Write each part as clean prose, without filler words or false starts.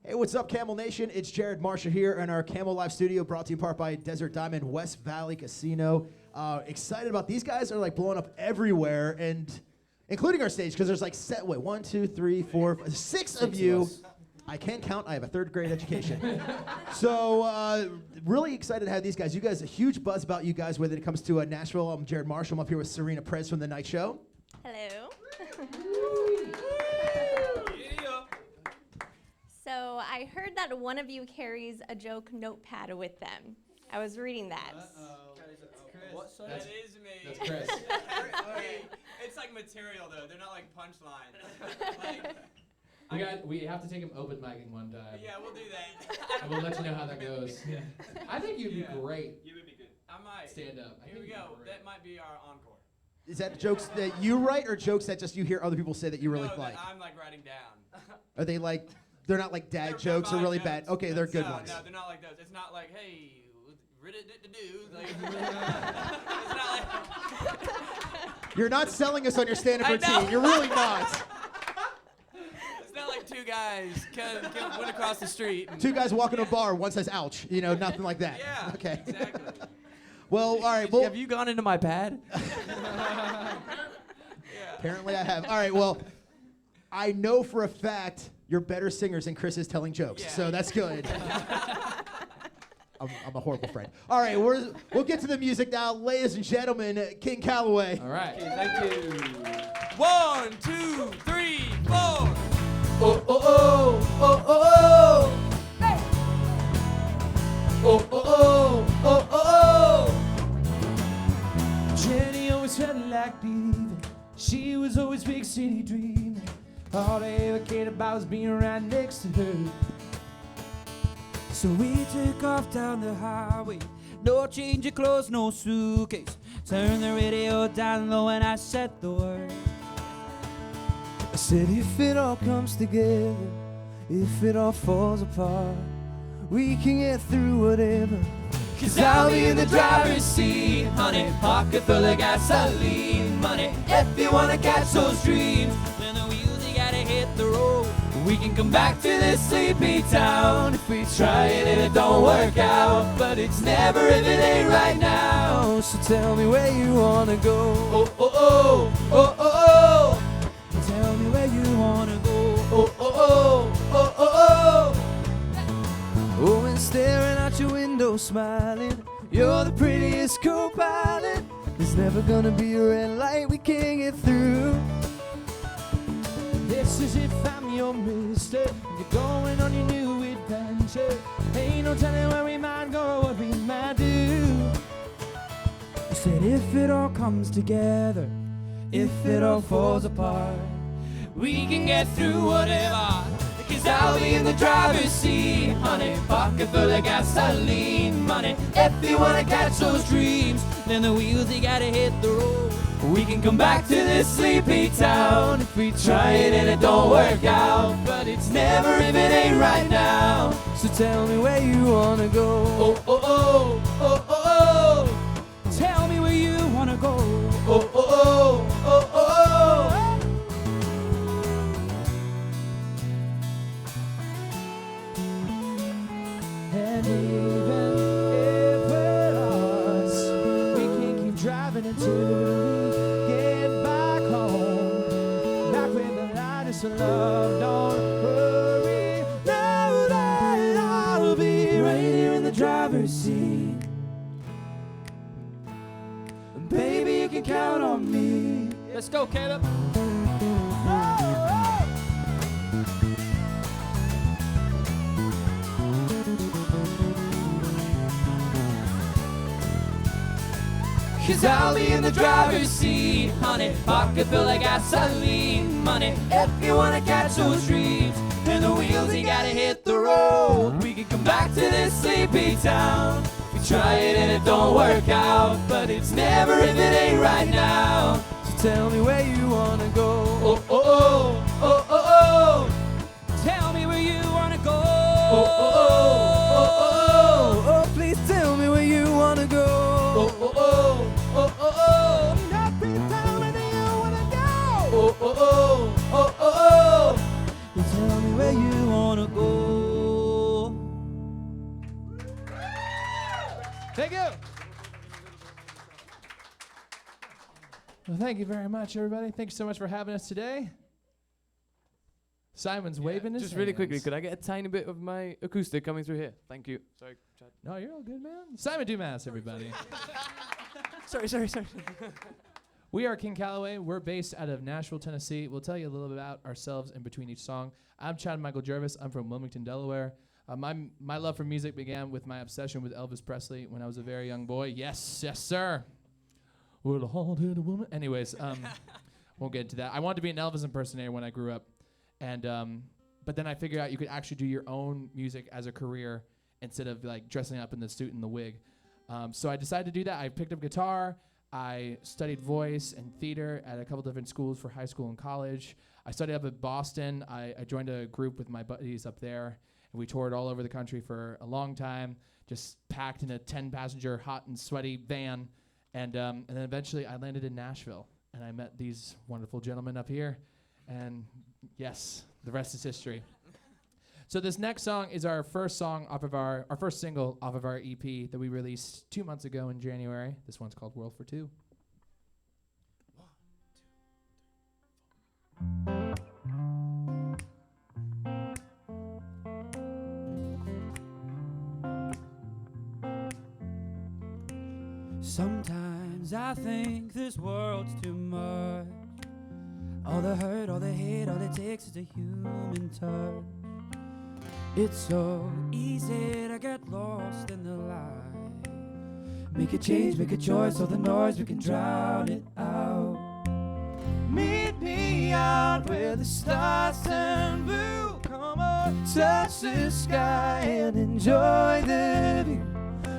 Hey, what's up, Camel Nation? It's Jared Marsha here in our Camel Live studio, brought to you in part by Desert Diamond West Valley Casino. Excited about these guys are like blowing up everywhere, and including our stage, because there's like 1, 2, 3, 4, 6 of you. I can't count. I have a third grade education. So really excited to have these guys. You guys, a huge buzz about you guys when it comes to Nashville. I'm Jared Marshall. I'm up here with Serena Perez from The Night Show. Hello. So I heard that one of you carries a joke notepad with them. I was reading that. That is me. That's Chris. It's like material though. They're not like punchlines. We have to take him open micing one time. Yeah, we'll do that. And we'll let you know how that goes. Yeah. I think you'd be great. You would be good. I might. Stand up. Here we go. That might be our encore. Is that jokes that you write or jokes that just you hear other people say that you really No, like? that I'm like writing down. Are they like, they're not like dad jokes or really jokes. bad? Okay, they're good ones. No, they're not like those. It's not like, hey, like, it's not like. You're not selling us on your stand-up routine. You're really not. It's not like two guys went across the street. Two guys walking to a bar, one says ouch. You know, nothing like that. Yeah, Okay. exactly. Well, all right. Well, Have you gone into my pad? apparently I have. All right, well, I know for a fact you're better singers than Chris is telling jokes, Yeah. so that's good. I'm a horrible friend. All right, we'll get to the music now. Ladies and gentlemen, King Calaway. All right. Okay, thank you. 1, 2, 3, 4. Oh, oh, oh, oh, oh, oh. Hey. Oh, oh, oh, oh, oh, oh. Jenny always felt like beaving. She was always big city dreaming. All they ever cared about was being right next to her. So we took off down the highway. No change of clothes, no suitcase. Turned the radio down low and I said the word. I said if it all comes together, if it all falls apart, we can get through whatever. 'Cause I'll be in the driver's seat, honey, pocket full of gasoline money. If you wanna catch those dreams, then the wheels you gotta hit the road. We can come back to this sleepy town if we try it and it don't work out. But it's never if it ain't right now. So tell me where you wanna go. Oh, oh, oh, oh, oh, oh. Tell me where you wanna go. Oh, oh, oh, oh, oh, oh. Oh, and staring out your window smiling, you're the prettiest co-pilot. There's never gonna be a red light we can't get through. This is if I'm your mister, you're going on your new adventure. Ain't no telling where we might go, what we might do. I said if it all comes together, if it all falls apart, we can get through whatever. 'Cause I'll be in the driver's seat, honey, pocket full of gasoline money. If you wanna catch those dreams, then the wheels you gotta hit the road. We can come back to this sleepy town if we try it and it don't work out. But it's never if it ain't right now. So tell me where you wanna go. Oh, oh, oh, oh, oh, oh. Tell me where you wanna go. Oh, oh, oh, oh, oh, oh. And even if we're lost, we can keep driving until we get back home. Back with the lightest of love, don't worry. Know that I'll be right here in the driver's seat. And baby, you can count on me. Let's go, Caleb. Oh, oh. 'Cause I'll be in the driver's seat, honey, pocket full of gasoline money. If you wanna catch those dreams, then the wheels you gotta hit the road. We can come back to this sleepy town. We try it and it don't work out, but it's never if it ain't right now. So tell me where you wanna go. Oh, oh, oh, oh, oh, oh. Tell me where you wanna go. Oh, oh, oh, oh, oh, oh. Oh, please tell me where you wanna go. Oh, oh, oh, oh, oh, oh. Now please tell me where you wanna go. Oh, oh, oh, oh, oh, oh. Thank you. Well, thank you very much, everybody. Thank you so much for having us today. Simon's waving his Just really quickly, hands. could I get a tiny bit of my acoustic coming through here? Thank you. Sorry, Chad. No, you're all good, man. Simon Dumas, everybody. Sorry. We are King Calaway. We're based out of Nashville, Tennessee. We'll tell you a little bit about ourselves in between each song. I'm Chad Michael Jervis. I'm from Wilmington, Delaware. My love for music began with my obsession with Elvis Presley when I was a very young boy. Yes, sir. With a hard-headed woman. Anyways, won't get into that. I wanted to be an Elvis impersonator when I grew up. And but then I figured out you could actually do your own music as a career instead of like dressing up in the suit and the wig. So I decided to do that. I picked up guitar. I studied voice and theater at a couple different schools for high school and college. I studied up at Boston. I joined a group with my buddies up there, and we toured all over the country for a long time, just packed in a 10-passenger hot and sweaty van. And then eventually I landed in Nashville, and I met these wonderful gentlemen up here. And yes, the rest is history. So this next song is our first song off of our first single off of our EP that we released 2 months ago in January. This one's called World for Two. Sometimes I think this world's too much. All the hurt, all the hate, all it takes is a human touch. It's so easy to get lost in the light. Make a change, make a choice, all the noise, we can drown it out. Meet me out where the stars turn blue. Come on, touch the sky and enjoy the view.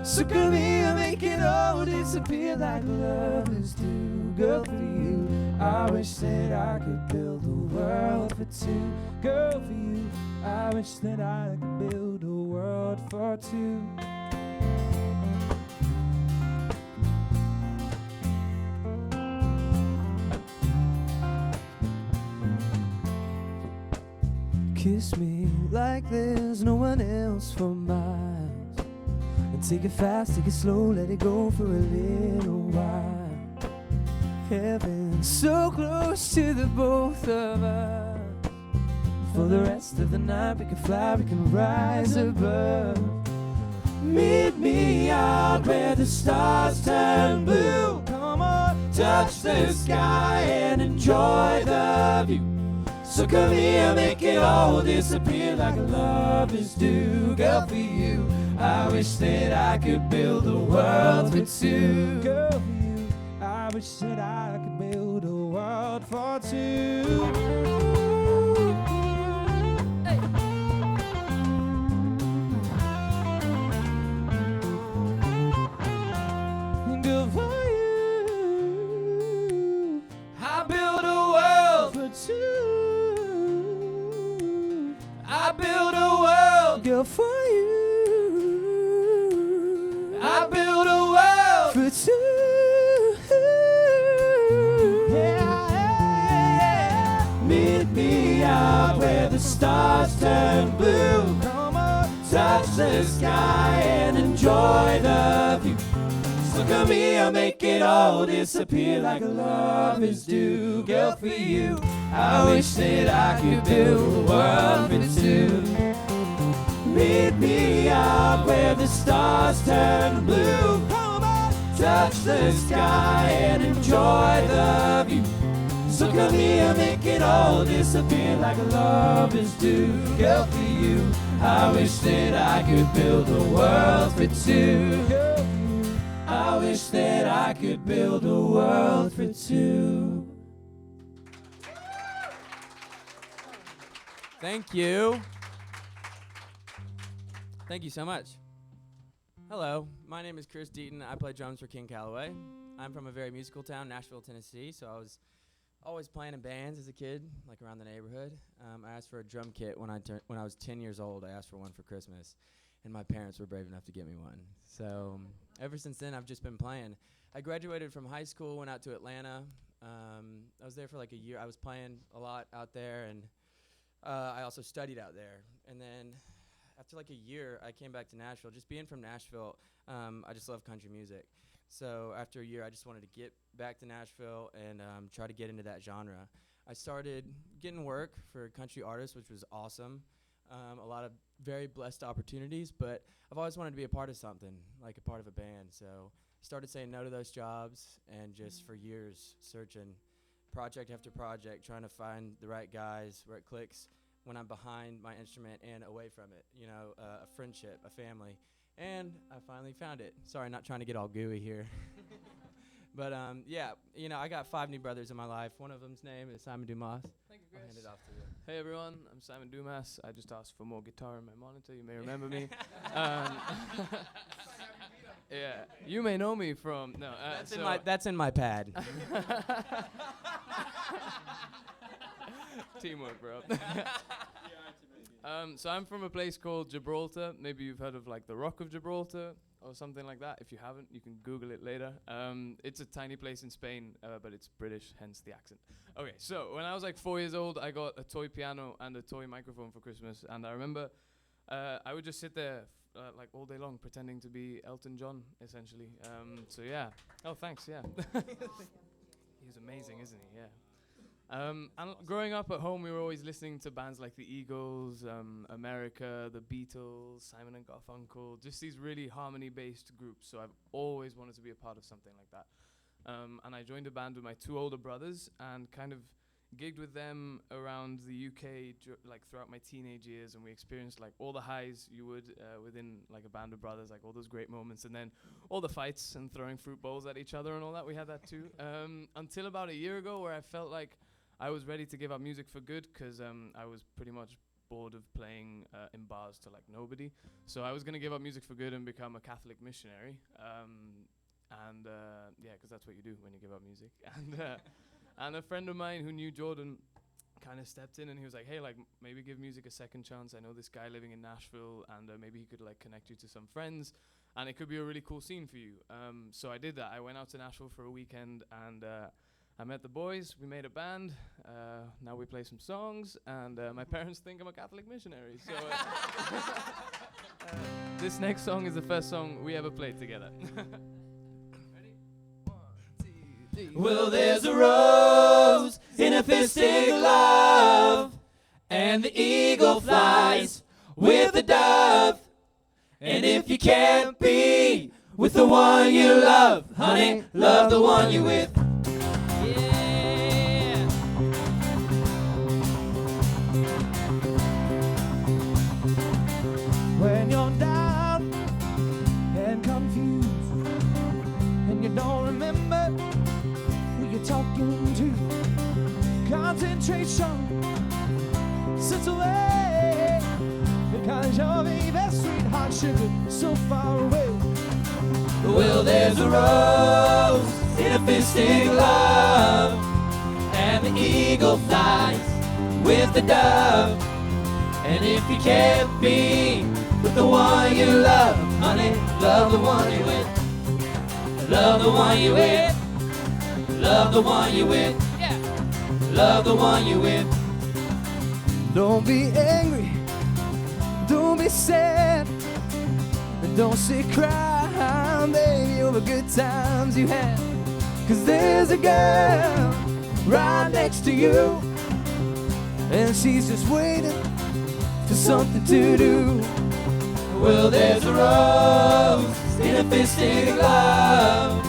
So come here, make it all disappear like lovers do. Girl, for you, I wish that I could build a world for two. Girl, for you, I wish that I could build a world for two. Kiss me like there's no one else for miles. And take it fast, take it slow, let it go for a little while. Heaven so close to the both of us. For the rest of the night we can fly, we can rise above. Meet me out where the stars turn blue. Come on, touch the sky and enjoy the view. So come here, make it all disappear like lovers do. Girl, for you, I wish that I could build a world for two. Girl, for you, I wish that I could build a world for two. Good for you. I build a world for two. I build a world, girl, for you. I build a world for two. Yeah. Meet me out where the stars turn blue. Come on, touch the sky and enjoy the view. So come here, make it all disappear like lovers do. Girl, for you, I wish that I could build a world for two. Meet me out where the stars turn blue. Come on, touch the sky and enjoy the view. So come here, make it all disappear like lovers do. Girl, for you, I wish that I could build a world for two. I wish that I could build a world for two. Thank you. Thank you so much. Hello, my name is Chris Deaton. I play drums for King Calaway. I'm from a very musical town, Nashville, Tennessee, so I was always playing in bands as a kid, like around the neighborhood. I asked for a drum kit when I was 10 years old. I asked for one for Christmas, and my parents were brave enough to get me one. So ever since then, I've just been playing. I graduated from high school, went out to Atlanta. I was there for like a year. I was playing a lot out there, and I also studied out there. And then after like a year, I came back to Nashville. Just being from Nashville, I just love country music. So after a year, I just wanted to get back to Nashville and try to get into that genre. I started getting work for country artists, which was awesome. A lot of very blessed opportunities, but I've always wanted to be a part of something, like a part of a band. So started saying no to those jobs, and just for years searching project after project, trying to find the right guys where it clicks when I'm behind my instrument and away from it, you know, a friendship, a family. And I finally found it. Sorry, not trying to get all gooey here. But yeah, you know, I got 5 new brothers in my life. One of them's name is Simon Dumas. Thank you, I'll hand Chris. it off to you. Hey everyone, I'm Simon Dumas. I just asked for more guitar in my monitor. You may remember me. Yeah, you may know me from That's in my pad. Teamwork, bro. So I'm from a place called Gibraltar. Maybe you've heard of like the Rock of Gibraltar or something like that. If you haven't, you can Google it later. It's a tiny place in Spain, but it's British, hence the accent. Okay, so when I was like 4 years old, I got a toy piano and a toy microphone for Christmas, and I remember I would just sit there like all day long pretending to be Elton John, essentially. So yeah. Oh, thanks. Yeah. He's amazing, isn't he? Yeah. And growing up at home, we were always listening to bands like the Eagles, America, the Beatles, Simon and Garfunkel, just these really harmony-based groups. So I've always wanted to be a part of something like that. And I joined a band with my 2 older brothers and kind of gigged with them around the UK like throughout my teenage years, and we experienced like all the highs you would within like a band of brothers, like all those great moments, and then all the fights and throwing fruit bowls at each other and all that. We had that too. Until about a year ago, where I felt like I was ready to give up music for good, because I was pretty much bored of playing in bars to like nobody. So I was going to give up music for good and become a Catholic missionary. Yeah, because that's what you do when you give up music. And a friend of mine who knew Jordan kind of stepped in, and he was like, hey, like maybe give music a second chance. I know this guy living in Nashville, and maybe he could like connect you to some friends, and it could be a really cool scene for you. So I did that. I went out to Nashville for a weekend, and I met the boys, we made a band, now we play some songs, and my parents think I'm a Catholic missionary. So this next song is the first song we ever played together. Ready? 1, 2, 3. Well, there's a rose in a fistic glove, and the eagle flies with the dove. And if you can't be with the one you love, honey, love the one you're with. When you're down and confused, and you don't remember who you're talking to, concentration slips away, because your baby sweetheart sugar so far away. Well, there's a rose in a fistic glove, and the eagle flies with the dove. And if you can't be with the one you love, honey, love the one you with. Love the one you with. Love the one you with. Yeah. Love the one you with. Don't be angry. Don't be sad. And don't sit crying, baby, over good times you had. 'Cause there's a girl right next to you, and she's just waiting for something to do. Well, there's a rose in a fistic glove,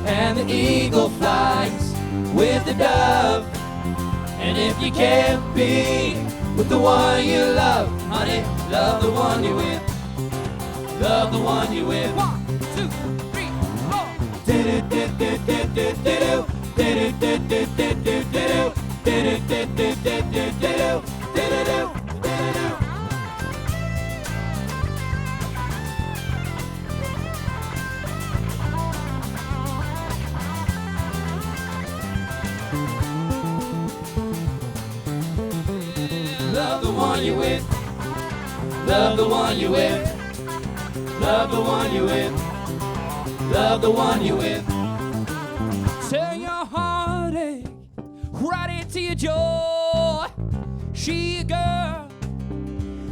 and the eagle flies with the dove. And if you can't be with the one you love, honey, love the one you're with. Love the one you're with. 1, 2, 3, 4. Do-do-do-do-do-do-do. Do-do-do-do-do-do-do. Do-do-do-do-do-do-do. Do-do-do. Love the one you with. Love the one you with. Love the one you with. Love the one you with. Turn your heartache right into your joy. She a girl,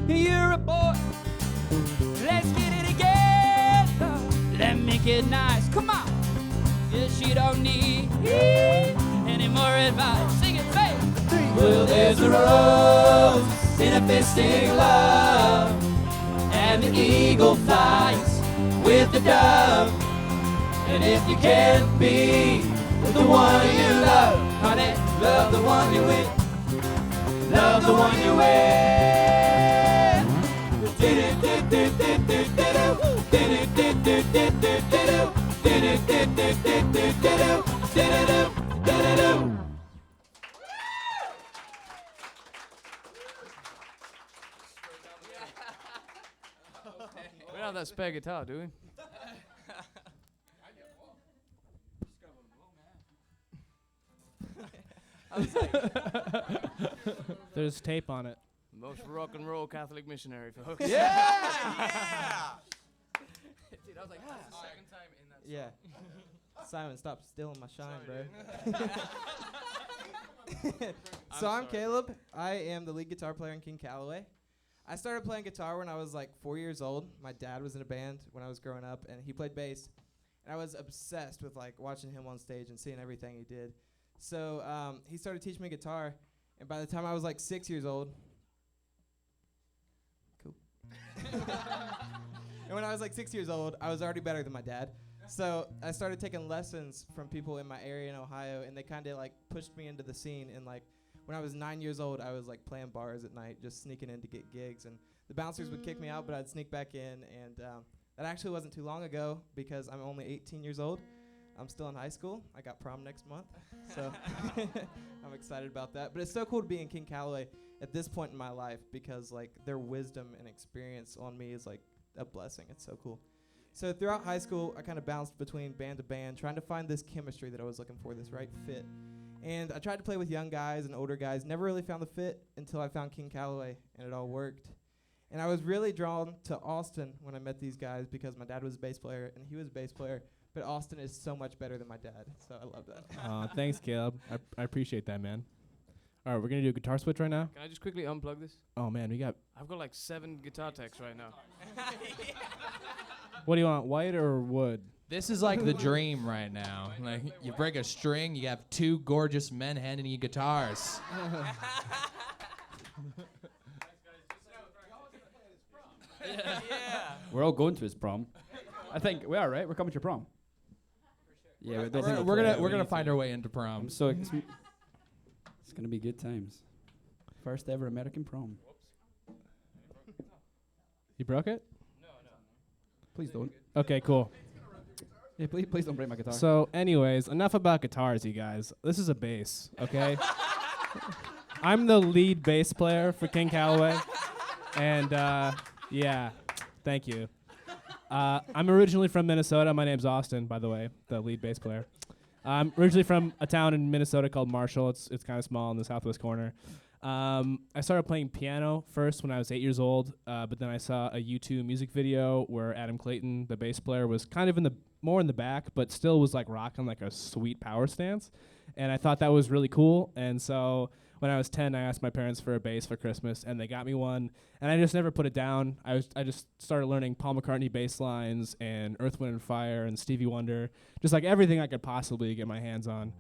you're a boy. make it nice. Come on. Yeah, she don't need any more advice. Sing it, say it. Well, there's a rose in a fisting love, and the eagle flies with the dove. And if you can't be the one you love, honey, love the one you with. Love the one you with. We don't have that spare guitar, do we? There's tape on it. Most rock and roll Catholic missionary, folks. Dude, I was like, Second time in that Yeah. Simon, stop stealing my shine, bro. So I'm Caleb. I am the lead guitar player in King Calaway. I started playing guitar when I was like 4 years old. My dad was in a band when I was growing up, and he played bass. And I was obsessed with like watching him on stage and seeing everything he did. So he started teaching me guitar, and by the time I was like 6 years old, cool. And when I was like 6 years old, I was already better than my dad. So I started taking lessons from people in my area in Ohio, and they kind of like pushed me into the scene. And like when I was 9 years old, I was like playing bars at night, just sneaking in to get gigs. And the bouncers would kick me out, but I'd sneak back in. And that actually wasn't too long ago because I'm only 18 years old. I'm still in high school. I got prom next month, so I'm excited about that. But it's so cool to be in King Calaway at this point in my life because like their wisdom and experience on me is like a blessing. It's so cool. So throughout high school, I kind of bounced between band to band, trying to find this chemistry that I was looking for, this right fit. And I tried to play with young guys and older guys, never really found the fit until I found King Calaway, and it all worked. And I was really drawn to Austin when I met these guys because my dad was a bass player and he was a bass player, but Austin is so much better than my dad, so I love that. Thanks, Caleb. I appreciate that, man. All right, we're going to do a guitar switch right now. Can I just quickly unplug this? Oh, man, I've got like 7 guitar techs right now. what do you want, white or wood? This is like the dream right now. Like you break a string, you have 2 gorgeous men handing you guitars. We're all going to his prom. I think we are, right? We're coming to your prom. Yeah, We're gonna find our way into prom. So it's gonna be good times. First ever American prom. You broke it? Please don't. Okay, cool. Yeah, please don't break my guitar. So, anyways, enough about guitars, you guys. This is a bass, okay? I'm the lead bass player for King Calaway. And, yeah, thank you. I'm originally from Minnesota. My name's Austin, by the way, the lead bass player. I'm originally from a town in Minnesota called Marshall. It's kind of small in the southwest corner. I started playing piano first when I was 8 years old, but then I saw a U2 music video where Adam Clayton, the bass player, was kind of more in the back, but still was like rocking like a sweet power stance. And I thought that was really cool. And so when I was 10, I asked my parents for a bass for Christmas, and they got me one. And I just never put it down. I just started learning Paul McCartney bass lines and Earth, Wind & Fire and Stevie Wonder, just like everything I could possibly get my hands on.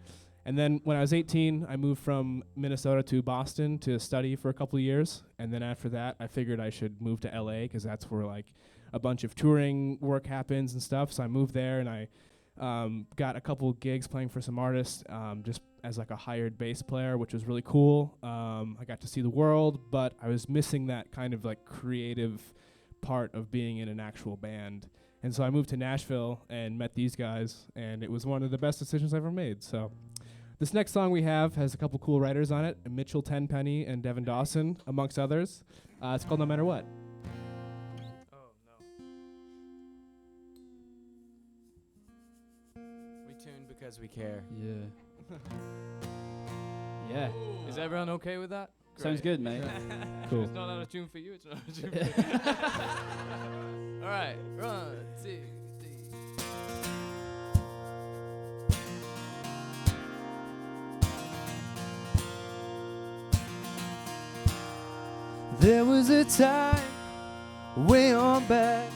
And then when I was 18, I moved from Minnesota to Boston to study for a couple of years. And then after that, I figured I should move to LA because that's where like a bunch of touring work happens and stuff. So I moved there, and I got a couple gigs playing for some artists just as like a hired bass player, which was really cool. I got to see the world, but I was missing that kind of like creative part of being in an actual band. And so I moved to Nashville and met these guys, and it was one of the best decisions I ever made. So this next song we have has a couple cool writers on it, Mitchell Tenpenny and Devin Dawson, amongst others. It's called No Matter What. Oh, no. We tune because we care. Yeah. Yeah. Is everyone okay with that? Sounds good, mate. Cool. It's not out of tune for you, it's not out of tune for you. All right, 1, 2, 3. There was a time way on back,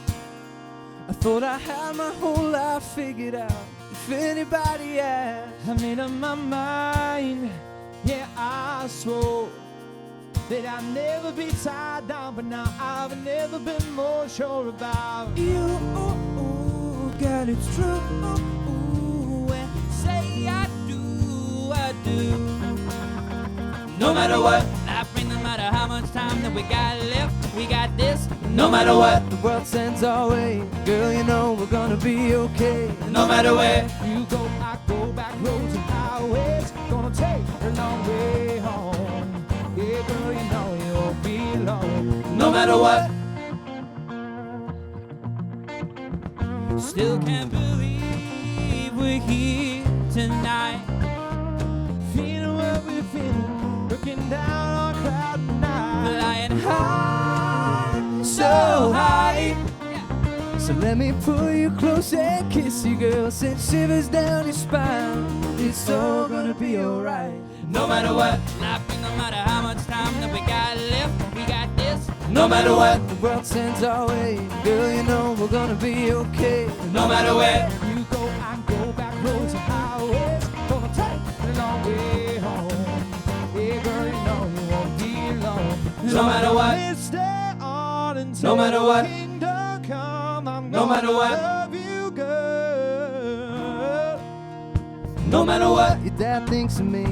Thought I had my whole life figured out. If anybody asks, I made up my mind. Yeah, I swore that I'd never be tied down, but now I've never been more sure about you. Girl, it's true. And say I do. No matter what, life brings, no matter how much time that we got left, we got this. No matter what, the world sends our way. Girl, you know we're gonna be okay. No matter where you go, I go, back roads and highways. Gonna take a long way home. Yeah, girl, you know you'll be alone. No matter what. Still can't believe we're here tonight. Feeling what we're feeling, looking down on cloud nine. Flying high, so high. So let me pull you close and kiss you, girl. Send shivers down your spine. It's all gonna be alright. No matter what, life brings, no matter how much time that we got left, we got this. No matter what, the world sends our way. Girl, you know we're gonna be okay. No matter where you go, I go, back roads and highways. Gonna take a long way home. Yeah, girl, you know you won't be alone. No matter what, let's stay on until No matter what. kingdom come. I'm No matter gonna what. love you, girl. No matter what your dad thinks of me.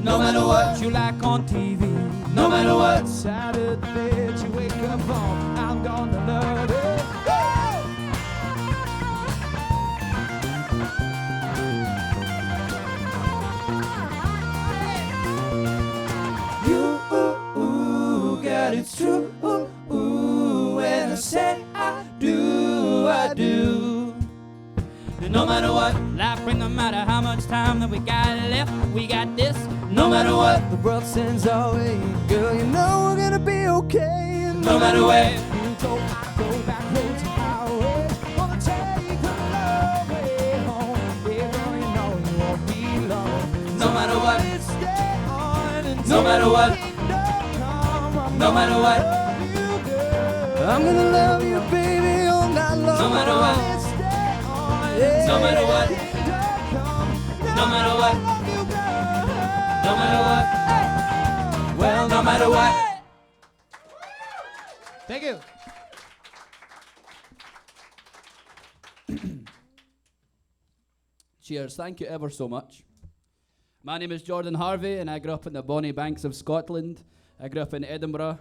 No matter what you like on TV. No matter what side of the bed you wake up on, I'm gonna love it. You, girl, it's true. When I say I do. No matter what, life brings, no matter how much time that we got left, we got this. No matter what the world sends our way, girl, you know we're gonna be okay. No matter where you go, I go, back roads and highways. Gonna take the long way home. Yeah, girl, you know you won't be alone. No matter what, let's stay on until no matter what, no matter what, I'm gonna love you, baby, all night long. No matter what, let's stay on, yeah. No matter what, no matter what, no matter what, well, no matter what. Thank you. Cheers, thank you ever so much. My name is Jordan Harvey and I grew up in the bonny banks of Scotland. I grew up in Edinburgh.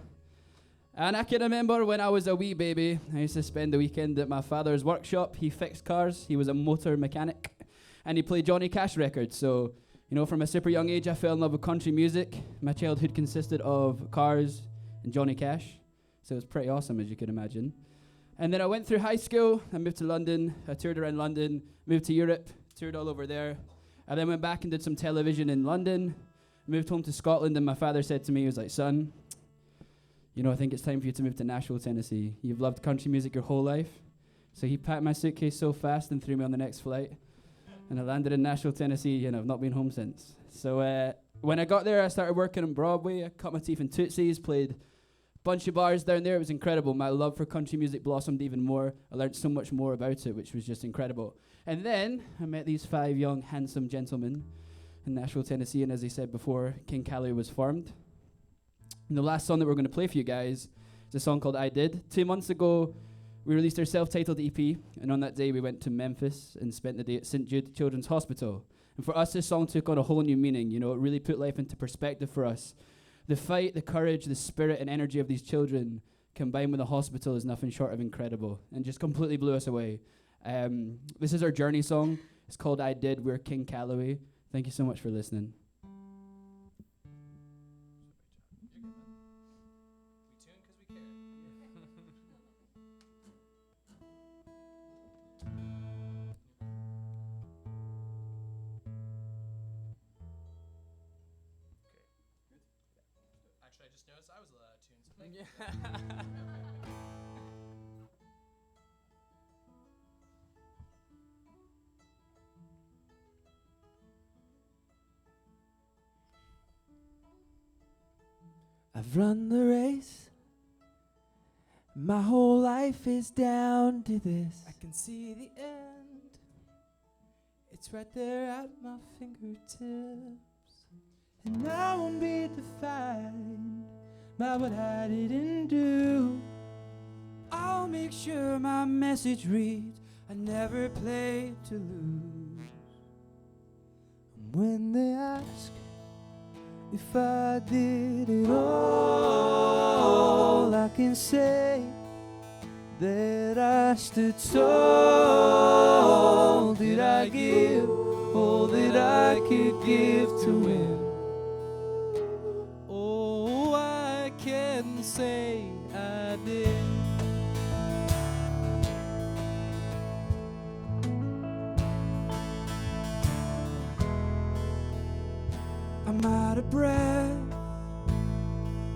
And I can remember when I was a wee baby, I used to spend the weekend at my father's workshop. He fixed cars, he was a motor mechanic, and he played Johnny Cash records. So, you know, from a super young age, I fell in love with country music. My childhood consisted of cars and Johnny Cash. So it was pretty awesome, as you can imagine. And then I went through high school, I moved to London, I toured around London, moved to Europe, toured all over there. I then went back and did some television in London, moved home to Scotland, and my father said to me, he was like, son, you know, I think it's time for you to move to Nashville, Tennessee. You've loved country music your whole life. So he packed my suitcase so fast and threw me on the next flight. And I landed in Nashville, Tennessee, and I've not been home since. So when I got there, I started working on Broadway. I cut my teeth in Tootsie's, played a bunch of bars down there. It was incredible. My love for country music blossomed even more. I learned so much more about it, which was just incredible. And then I met these 5 young, handsome gentlemen in Nashville, Tennessee, and as I said before, King Calaway was formed. And the last song that we're going to play for you guys is a song called I Did. 2 months ago, we released our self-titled EP, and on that day we went to Memphis and spent the day at St. Jude Children's Hospital. And for us, this song took on a whole new meaning. You know, it really put life into perspective for us. The fight, the courage, the spirit and energy of these children combined with the hospital is nothing short of incredible and just completely blew us away. This is our journey song. It's called I Did. We're King Calaway. Thank you so much for listening. Actually, I just noticed I was allowed to tune something. I've run the race My whole life is down to this. I can see the end. It's right there at my fingertips. And I won't be defined by what I didn't do. I'll make sure my message reads, I never played to lose. And when they ask if I did it all, I can say that I stood tall. Did I give all that I could give to win? Oh, I can say I did. I'm out of breath,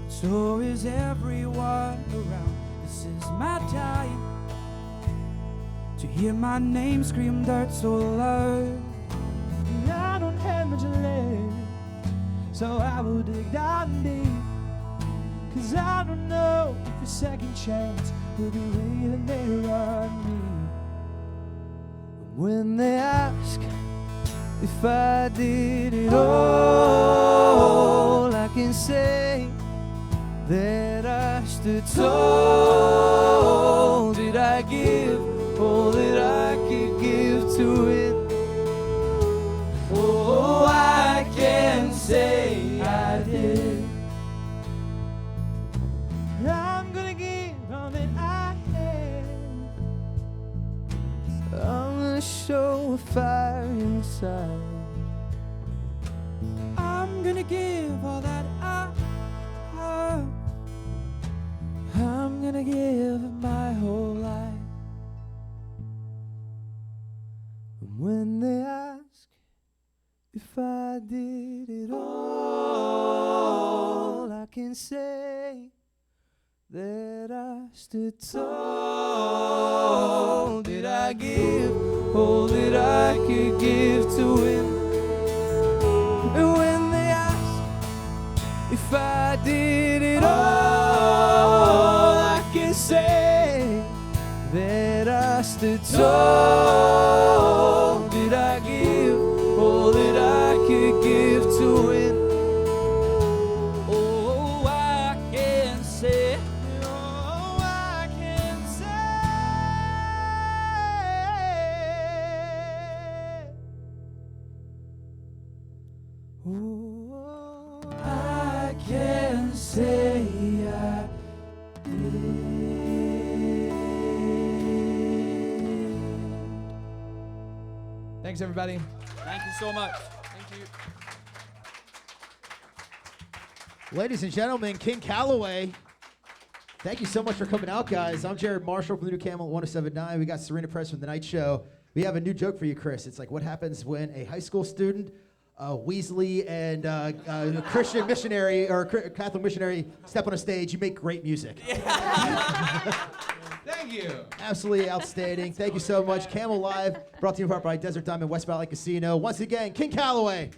so is everyone around. This is my time to hear my name screamed out so loud. And I don't have much left, so I will dig down deep. 'Cause I don't know if a second chance will be waiting there on me. When they ask if I did it all, I can say that I stood tall. Did I give all that I could give to it? Oh, I can say I did. I'm gonna give all that I have. I'm gonna show a fire inside. I'm gonna give all that I have. I'm gonna give my whole life. And when they ask if I did it all, I can say that I stood tall. Did I give all that I could give to him? And when they ask if I did it all, I can say that I stood tall. Did I give all that I could give to him? Oh, I can say. Oh, I can say. Oh, I can say I did. Thanks, everybody. Thank you so much. Thank you. Ladies and gentlemen, King Calaway. Thank you so much for coming out, guys. I'm Jared Marshall from the new KMLE 1079. We got Serena Press from The Night Show. We have a new joke for you, Chris. It's like, what happens when a high school student, Weasley, and a Christian missionary or Catholic missionary step on a stage? You make great music. Thank you. Absolutely outstanding. Thank you so much. Camel Live, brought to you in part by Desert Diamond West Valley Casino. Once again, King Calaway.